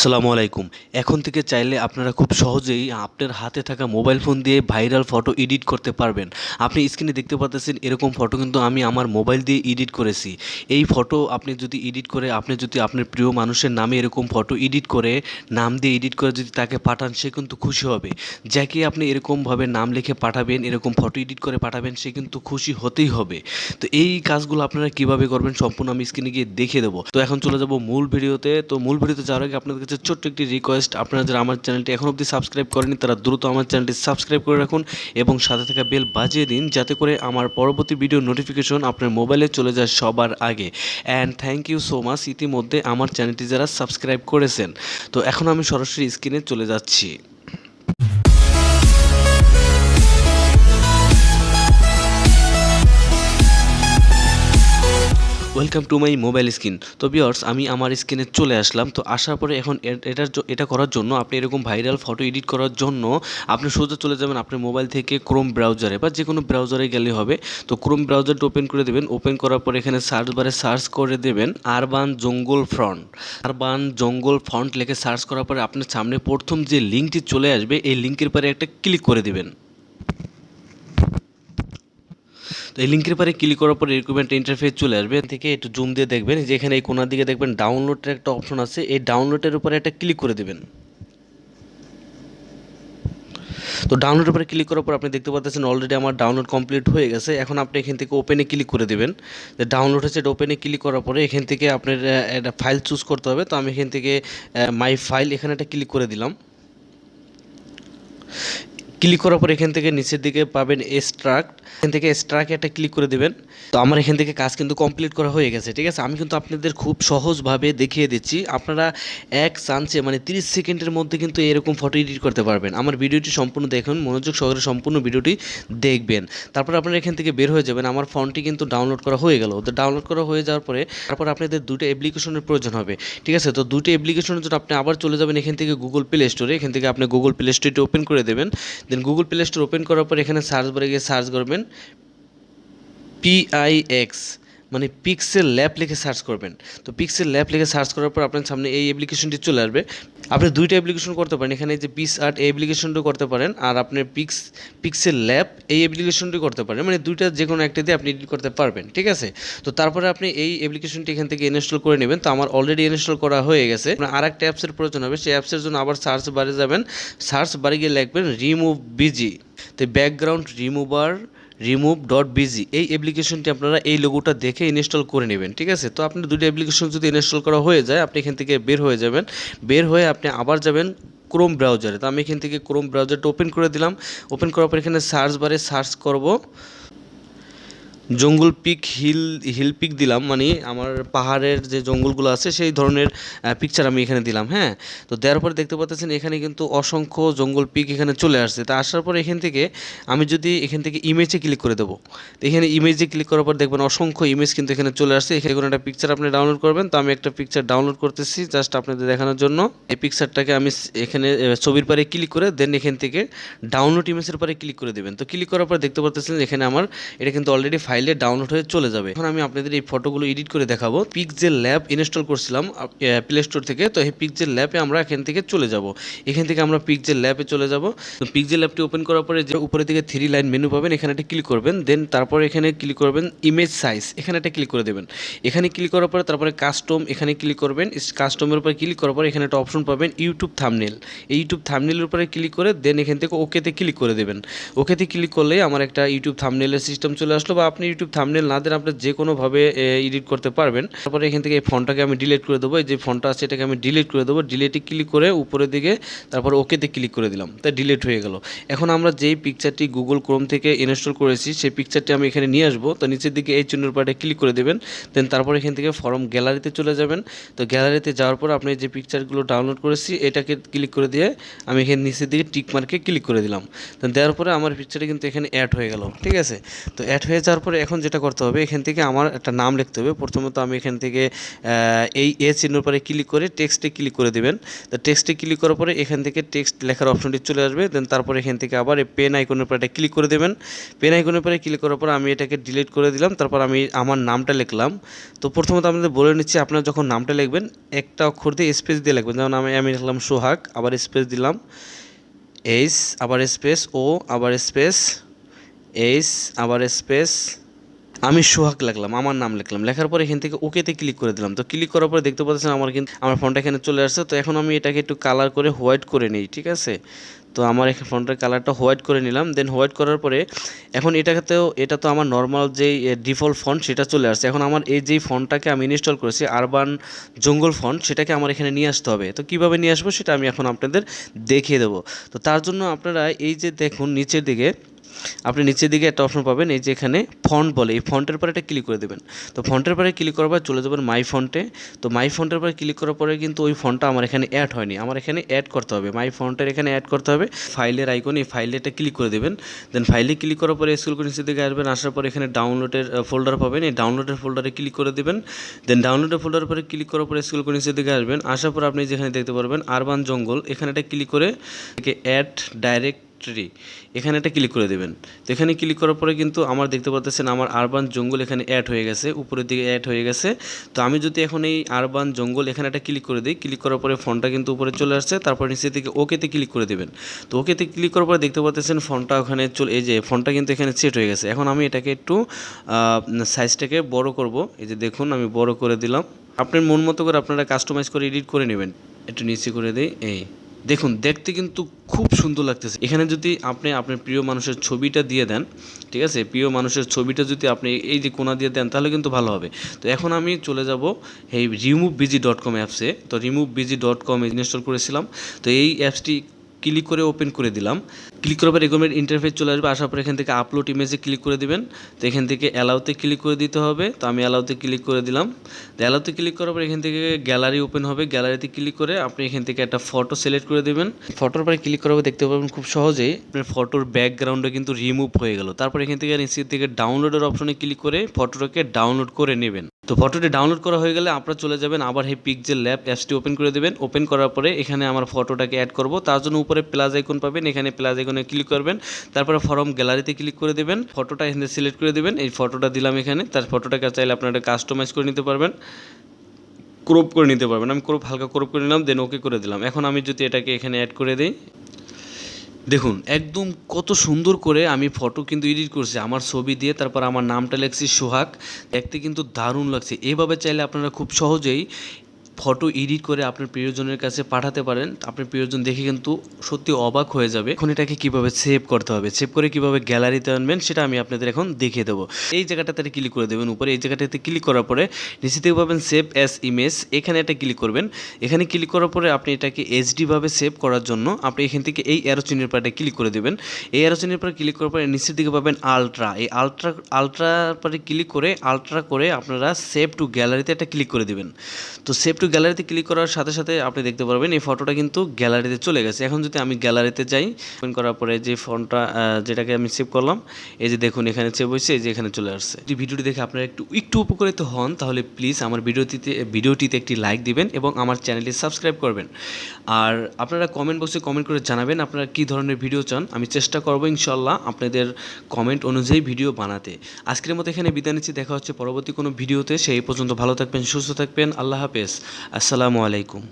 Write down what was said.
আসসালামু আলাইকুম। এখন থেকে চাইলে আপনারা খুব সহজেই আপনার হাতে থাকা মোবাইল ফোন দিয়ে ভাইরাল ফটো এডিট করতে পারবেন। আপনি স্ক্রিনে দেখতে পাচ্ছেন এরকম ফটো কিন্তু আমি আমার মোবাইল দিয়ে এডিট করেছি। এই ফটো আপনি যদি এডিট করে আপনি যদি আপনার প্রিয় মানুষের নামে এরকম ফটো এডিট করে নাম দিয়ে এডিট করে যদি তাকে পাঠান সে কিন্তু খুশি হবে। যাকে আপনি এরকমভাবে নাম লিখে পাঠাবেন, এরকম ফটো এডিট করে পাঠাবেন সে কিন্তু খুশি হতেই হবে। তো এই কাজগুলো আপনারা কিভাবে করবেন সম্পূর্ণ আমি স্ক্রিনে গিয়ে দেখিয়ে দেবো। তো এখন চলে যাব মূল ভিডিওতে। তো মূল ভিডিওতে যাওয়ার আগে আপনাদের কাছে ছোট্ট একটি রিকোয়েস্ট, আপনারা যারা আমার চ্যানেলটি এখন অবধি সাবস্ক্রাইব করেনি তারা দ্রুত আমার চ্যানেলটি সাবস্ক্রাইব করে রাখুন এবং সাথে থাকা বেল বাজিয়ে দিন যাতে করে আমার পরবর্তী ভিডিও নোটিফিকেশন আপনার মোবাইলে চলে যায় সবার আগে। And thank you so much ইতিমধ্যে আমার চ্যানেলটি যারা সাবস্ক্রাইব করেছেন। তো এখন আমি সরাসরি স্ক্রিনে চলে যাচ্ছি। Welcome to my mobile screen. তো ভিউয়ার্স আমি আমার স্ক্রিনে চলে আসলাম। তো আসার পরে এখন এটা করার জন্য আপনি এরকম ভাইরাল ফটো এডিট করার জন্য আপনি সোজা চলে যাবেন আপনার মোবাইল থেকে ক্রোম ব্রাউজারে বা যে কোনো ব্রাউজারে গেলে হবে। তো ক্রোম ব্রাউজারটা ওপেন করে দেবেন। ওপেন করার পর এখানে সার্চ বারে সার্চ করে দেবেন আরবান জঙ্গল ফ্রন্ট লিখে সার্চ করার পরে আপনার সামনে প্রথম যে লিঙ্কটি চলে আসবে এই লিঙ্কের পরে একটা ক্লিক করে দেবেন। তো এই লিঙ্কের পরে ক্লিক করার পর রিকোয়ারমেন্ট ইন্টারফেস চলে আসবে। থেকে একটু জুম দিয়ে দেখবেন যে এখানে এই কোনার দিকে দেখবেন ডাউনলোডের একটা অপশন আছে, এই ডাউনলোডের উপরে একটা ক্লিক করে দেবেন। তো ডাউনলোডের উপরে ক্লিক করার পর আপনি দেখতে পাচ্ছেন অলরেডি আমার ডাউনলোড কমপ্লিট হয়ে গেছে। এখন আপনি এখান থেকে ওপেনে ক্লিক করে দেবেন। যে ডাউনলোড হচ্ছে এটা ওপেনে ক্লিক করার পরে এখান থেকে আপনার একটা ফাইল চুজ করতে হবে। তো আমি এখান থেকে মাই ফাইল এখানে একটা ক্লিক করে দিলাম। ক্লিক করার পর এখান থেকে নিচের দিকে পাবেন এক্সট্রাক্ট, এখান থেকে এক্সট্রাক্টে একটা ক্লিক করে দেবেন। তো আমার এখান থেকে কাজ কিন্তু কমপ্লিট করা হয়ে গেছে, ঠিক আছে। আমি কিন্তু আপনাদের খুব সহজভাবে দেখিয়ে দিচ্ছি, আপনারা এক চান্সে মানে 30 সেকেন্ডের মধ্যে কিন্তু এরকম ফটো এডিট করতে পারবেন। আমার ভিডিওটি সম্পূর্ণ দেখুন, মনোযোগ সহকারে সম্পূর্ণ ভিডিওটি দেখবেন। তারপর আপনারা এখান থেকে বের হয়ে যাবেন। আমার ফোনটি কিন্তু ডাউনলোড করা হয়ে গেল। তো ডাউনলোড করা হয়ে যাওয়ার পরে তারপর আপনাদের দুটো অ্যাপ্লিকেশনের প্রয়োজন হবে, ঠিক আছে। তো দুটো অ্যাপ্লিকেশনের জন্য আপনি আবার চলে যাবেন এখান থেকে গুগল প্লে স্টোরে। এখান থেকে আপনি গুগল প্লে স্টোরটি ওপেন করে দেবেন। দেন গুগল প্লে স্টোর ওপেন করার পর এখানে সার্চ বারে গিয়ে সার্চ করবেন পিআইএক্স মানে পিক্সেল ল্যাব লিখে সার্চ করবেন। তো পিক্সেল ল্যাব লিখে সার্চ করার পর আপনার সামনে এই অ্যাপ্লিকেশনটি চলে আসবে। আপনি দুইটা অ্যাপ্লিকেশন করতে পারেন, এখানে যে পিস আর্ট এই অ্যাপ্লিকেশনটি করতে পারেন আর আপনার পিক্সেল ল্যাব এই অ্যাপ্লিকেশনটি করতে পারেন, মানে দুইটা যে কোনো একটা দিয়ে আপনি এডিট করতে পারবেন, ঠিক আছে। তো তারপরে আপনি এই অ্যাপ্লিকেশনটি এখান থেকে ইনস্টল করে নেবেন। তো আমার অলরেডি ইনস্টল করা হয়ে গেছে। আপনার আর একটা অ্যাপসের প্রয়োজন হবে, সেই অ্যাপসের জন্য আবার সার্চ বারে যাবেন। সার্চ বারে গিয়ে লিখবেন রিমুভ বিজি। তো ব্যাকগ্রাউন্ড রিমুভ.bg এই অ্যাপ্লিকেশনটি আপনারা এই লোগোটা দেখে ইনস্টল করে নেবেন, ঠিক আছে। তো আপনার দুটো অ্যাপ্লিকেশন যদি ইনস্টল করা হয়ে যায় আপনি এখান থেকে বের হয়ে যাবেন। বের হয়ে আপনি আবার যাবেন ক্রোম ব্রাউজারে। তো আমি এখান থেকে ক্রোম ব্রাউজারটা ওপেন করে দিলাম। ওপেন করার পর এখানে সার্চ বারে সার্চ করব জঙ্গল পিক হিল পিক দিলাম, মানে আমার পাহাড়ের যে জঙ্গলগুলো আছে সেই ধরনের পিকচার আমি এখানে দিলাম। হ্যাঁ, তো দেওয়ার পরে দেখতে পাচ্ছেন এখানে কিন্তু অসংখ্য জঙ্গল পিক এখানে চলে আসছে। তা আসার পর এখান থেকে আমি যদি এখান থেকে ইমেজে ক্লিক করে দেবো, তো এখানে ইমেজে ক্লিক করার পর দেখবেন অসংখ্য ইমেজ কিন্তু এখানে চলে আসছে। এখানে কোনো একটা পিকচার আপনি ডাউনলোড করবেন। তো আমি একটা পিকচার ডাউনলোড করতেছি জাস্ট আপনাদের দেখানোর জন্য। এই পিকচারটাকে আমি এখানে ছবির পারে ক্লিক করে দেন এখান থেকে ডাউনলোড ইমেজের পারে ক্লিক করে দেবেন। তো ক্লিক করার পর দেখতে পাচ্ছেন এখানে আমার এটা কিন্তু অলরেডি ফাইলে ডাউনলোড হয়ে চলে যাবে। এখন আমি আপনাদের এই ফটোগুলো এডিট করে দেখাবো। পিক্সেল ল্যাব ইনস্টল করছিলাম প্লে স্টোর থেকে। তো এই পিক্সেল ল্যাবে আমরা এখান থেকে চলে যাব। এখান থেকে আমরা পিক্সেল ল্যাবে চলে যাব। তো পিক্সেল ল্যাবটি ওপেন করার পরে যে উপরের দিকে 3 লাইন মেনু পাবেন, এখানে একটা ক্লিক করবেন। দেন তারপর এখানে ক্লিক করবেন ইমেজ সাইজ, এখানে একটা ক্লিক করে দেবেন। এখানে ক্লিক করার পরে তারপরে কাস্টম এখানে ক্লিক করবেন। কাস্টমের উপরে ক্লিক করার পর এখানে একটা অপশন পাবেন ইউটিউব থাম্বনেল। এই ইউটিউব থাম্বনেলের উপরে ক্লিক করে দেন এখান থেকে ওকেতে ক্লিক করে দেবেন। ওকেতে ক্লিক করলে আমার একটা ইউটিউব থাম্বনেলের সিস্টেম চলে আসলো, বা আপনি ইউটিউব থাম্বনেল না দেন আপনি যে কোনোভাবে এডিট করতে পারবেন। তারপরে এখান থেকে এই ফন্টটাকে আমি ডিলিট করে দেবো। এই যে ফন্টটা আছে এটাকে আমি ডিলিট করে দেবো। ডিলিটে ক্লিক করে উপরের দিকে তারপর ওকেতে ক্লিক করে দিলাম, তাই ডিলিট হয়ে গেল। এখন আমরা যেই পিকচারটি গুগল ক্রোম থেকে ইনস্টল করেছি সেই পিকচারটি আমি এখানে নিয়ে আসবো। তো নিচের দিকে এই চিহ্নের পাটে ক্লিক করে দেবেন। দেন তারপর এখান থেকে ফরম গ্যালারিতে চলে যাবেন। তো গ্যালারিতে যাওয়ার পর আপনি যে পিকচারগুলো ডাউনলোড করেছি এটাকে ক্লিক করে দিয়ে আমি এখানে নিচের দিকে টিক মার্কে ক্লিক করে দিলাম। তো দেওয়ার পরে আমার পিকচারটা কিন্তু এখানে অ্যাড হয়ে গেল, ঠিক আছে। তো অ্যাড হয়ে যাওয়ার পরে এখন যেটা করতে হবে, এখান থেকে আমার একটা নাম লিখতে হবে। প্রথমত আমি এখান থেকে এই চিহ্নের পরে ক্লিক করে টেক্সটে ক্লিক করে দেবেন। তো টেক্সটে ক্লিক করার পরে এখান থেকে টেক্সট লেখার অপশনটি চলে আসবে। দেন তারপরে এখান থেকে আবার এই পেন আইকনের পরে এটা ক্লিক করে দেবেন। পেন আইকনের পরে ক্লিক করার পর আমি এটাকে ডিলিট করে দিলাম। তারপর আমি আমার নামটা লিখলাম। তো প্রথমত আপনাদের বলে নিচ্ছি, আপনারা যখন নামটা লিখবেন একটা অক্ষর দিয়ে স্পেস দিয়ে লিখবেন। যেমন আমি লিখলাম সোহাগ, আবার স্পেস দিলাম, এইচ আবার স্পেস, ও আবার স্পেস, এইচ আবার স্পেস, আমি সোহাগ লিখলাম, আমার নাম লিখলাম। লেখার পরে এখান থেকে ওকেতে ক্লিক করে দিলাম। তো ক্লিক করার পরে দেখতে পাচ্ছেন আমার ফোনটা এখানে চলে আসছে। তো এখন আমি এটাকে একটু কালার করে হোয়াইট করে নিই, ঠিক আছে। তো আমার এখানে ফোনটার কালারটা হোয়াইট করে নিলাম। দেন হোয়াইট করার পরে এখন এটা তো আমার নর্মাল যেই ডিফল্ট ফন্ট সেটা চলে আসছে। এখন আমার এই যেই ফন্টটাকে আমি ইনস্টল করেছি আরবান জঙ্গল ফন্ট, সেটাকে আমার এখানে নিয়ে আসতে হবে। তো কীভাবে নিয়ে আসবো সেটা আমি এখন আপনাদের দেখিয়ে দেবো। তো তার জন্য আপনারা এই যে দেখুন নিচের দিকে, আপনি নিচের দিকে একটা অপশন পাবেন, এই যে এখানে ফন্ট বলে, এই ফন্টের পরে এটা ক্লিক করে দেবেন। তো ফন্টের পরে ক্লিক করার পর চলে যাবেন মাই ফন্টে। তো মাই ফন্টের পরে ক্লিক করার পরে কিন্তু ওই ফন্টটা আমার এখানে অ্যাড হয়নি, আমার এখানে অ্যাড করতে হবে। মাই ফন্টের এখানে অ্যাড করতে হবে, ফাইলের আইকন, এই ফাইলটা ক্লিক করে দেবেন। দেন ফাইলে ক্লিক করার পরে স্ক্রল করে নিচের দিকে আসবেন। আসার পরে এখানে ডাউনলোডের ফোল্ডার পাবেন, এই ডাউনলোডের ফোল্ডারে ক্লিক করে দেবেন। দেন ডাউনলোডের ফোল্ডারের পরে ক্লিক করার পরে স্ক্রল করে নিচের দিকে আসবেন। আসার পর আপনি যেখানে দেখতে পারবেন আরবান জঙ্গল, এখানে এটা ক্লিক করে অ্যাড ডাইরেক্ট এখানে একটা ক্লিক করে দেবেন। তো এখানে ক্লিক করার পরে কিন্তু আমার দেখতে পাচ্ছেন আমার আরবান জঙ্গল এখানে অ্যাড হয়ে গেছে, উপরের দিকে অ্যাড হয়ে গেছে। তো আমি যদি এখন এই আরবান জঙ্গল এখানে একটা ক্লিক করে দিই, ক্লিক করার পরে ফোনটা কিন্তু উপরে চলে আসছে। তারপর নিচের দিকে ওকেতে ক্লিক করে দেবেন। তো ওকেতে ক্লিক করার পরে দেখতে পাচ্ছেন ফোনটা ওখানে এই যে ফোনটা কিন্তু এখানে সেট হয়ে গেছে। এখন আমি এটাকে একটু সাইজটাকে বড় করব। এই যে দেখুন আমি বড় করে দিলাম। আপনার মন মতো করে আপনারা কাস্টমাইজ করে এডিট করে নেবেন। একটু নিচে করে দিই, এই দেখুন দেখতে কিন্তু খুব সুন্দর লাগতেছে। এখানে যদি আপনি আপনার প্রিয় মানুষের ছবিটা দিয়ে দেন, ঠিক আছে, প্রিয় মানুষের ছবিটা যদি আপনি এই যে কোণা দিয়ে দেন তাহলে কিন্তু ভালো হবে। তো এখন আমি চলে যাব এই removebg.com অ্যাপসে। তো removebg.com ইনস্টল করেছিলাম। তো এই অ্যাপসটি ক্লিক করে ওপেন করে দিলাম। ক্লিক করার পর এরকমের ইন্টারফেস চলে আসবে। আসার পর এখান থেকে আপলোড ইমেজে ক্লিক করে দিবেন। তো এখান থেকে অ্যালাউতে ক্লিক করে দিতে হবে। তো আমি অ্যালাউতে ক্লিক করে দিলাম। তো অ্যালাউতে ক্লিক করার পর এখান থেকে গ্যালারি ওপেন হবে। গ্যালারিতে ক্লিক করে আপনি এখান থেকে একটা ফটো সিলেক্ট করে দেবেন। ফটোর পরে ক্লিক করার পর দেখতে পাবেন খুব সহজেই আপনার ফটোর ব্যাকগ্রাউন্ডে কিন্তু রিমুভ হয়ে গেল। তারপর এখান থেকে নিচের থেকে ডাউনলোডের অপশনে ক্লিক করে ফটোটাকে ডাউনলোড করে নেবেন। তো ফটোটি ডাউনলোড করা হয়ে গেলে আপনারা চলে যাবেন আবার এই পিক্সেল ল্যাব অ্যাপসটি ওপেন করে দেবেন। ওপেন করার পরে এখানে আমার ফটোটাকে অ্যাড করব। তার জন্য উপরে প্লাস আইকন পাবেন, এখানে প্লাস আইকনে ক্লিক করবেন। তারপরে ফরম গ্যালারিতে ক্লিক করে দেবেন, ফটোটা এখানে সিলেক্ট করে দেবেন। এই ফটোটা দিলাম এখানে। তার ফটোটাকে চাইলে আপনারা কাস্টমাইজ করে নিতে পারবেন, ক্রপ করে নিতে পারবেন। আমি হালকা ক্রপ করে নিলাম, দেন ওকে করে দিলাম। এখন আমি যদি এটাকে এখানে অ্যাড করে দিই, দেখুন একদম কত সুন্দর করে আমি ফটো কিন্তু এডিট করছি আমার ছবি দিয়ে। তারপর আমার নামটা লিখছি সোহাগ, দেখতে কিন্তু দারুণ লাগছে। এইভাবে চাইলে আপনারা খুব সহজেই ফটো এডিট করে আপনার প্রিয়জনের কাছে পাঠাতে পারেন। আপনার প্রিয়জন দেখে কিন্তু সত্যি অবাক হয়ে যাবে। এখন এটাকে কীভাবে সেভ করতে হবে, সেভ করে কীভাবে গ্যালারিতে আনবেন সেটা আমি আপনাদের এখন দেখিয়ে দেবো। এই জায়গাটাতে ক্লিক করে দেবেন উপরে। এই জায়গাটাতে ক্লিক করার পরে নিচে থেকে পাবেন সেভ অ্যাজ ইমেজ, এখানে একটা ক্লিক করবেন। এখানে ক্লিক করার পরে আপনি এটাকে এইচডিভাবে সেভ করার জন্য আপনি এখান থেকে এই অ্যারো চিহ্নের পরে ক্লিক করে দেবেন। এই অ্যারো চিহ্নের পরে ক্লিক করার পরে নিচের দিকে পাবেন আলট্রা। এই আলট্রার পরে ক্লিক করে আলট্রা করে আপনারা সেভ টু গ্যালারিতে একটা ক্লিক করে দেবেন। তো সেভ টু গ্যালারিতে ক্লিক করার সাথে সাথে আপনি দেখতে পারবেন এই ফটোটা কিন্তু গ্যালারিতে চলে গেছে। এখন যদি আমি গ্যালারিতে যাই, ওপেন করার পরে যে ফোনটা যেটাকে আমি সেভ করলাম, এই যে দেখুন এখানে সেভ হয়েছে, এই যে এখানে চলে আসছে। যদি ভিডিওটি দেখে আপনারা একটু উপকৃত হন তাহলে প্লিজ আমার ভিডিওটিতে একটি লাইক দিবেন এবং আমার চ্যানেলটি সাবস্ক্রাইব করবেন। আর আপনারা কমেন্ট বক্সে কমেন্ট করে জানাবেন আপনারা কী ধরনের ভিডিও চান। আমি চেষ্টা করবো ইনশাল্লাহ আপনাদের কমেন্ট অনুযায়ী ভিডিও বানাতে। আজকের মতো এখানে বিদায় নিচ্ছি, দেখা হচ্ছে পরবর্তী কোনো ভিডিওতে। সেই পর্যন্ত ভালো থাকবেন, সুস্থ থাকবেন, আল্লাহ হাফেজ, আসসালামু আলাইকুম।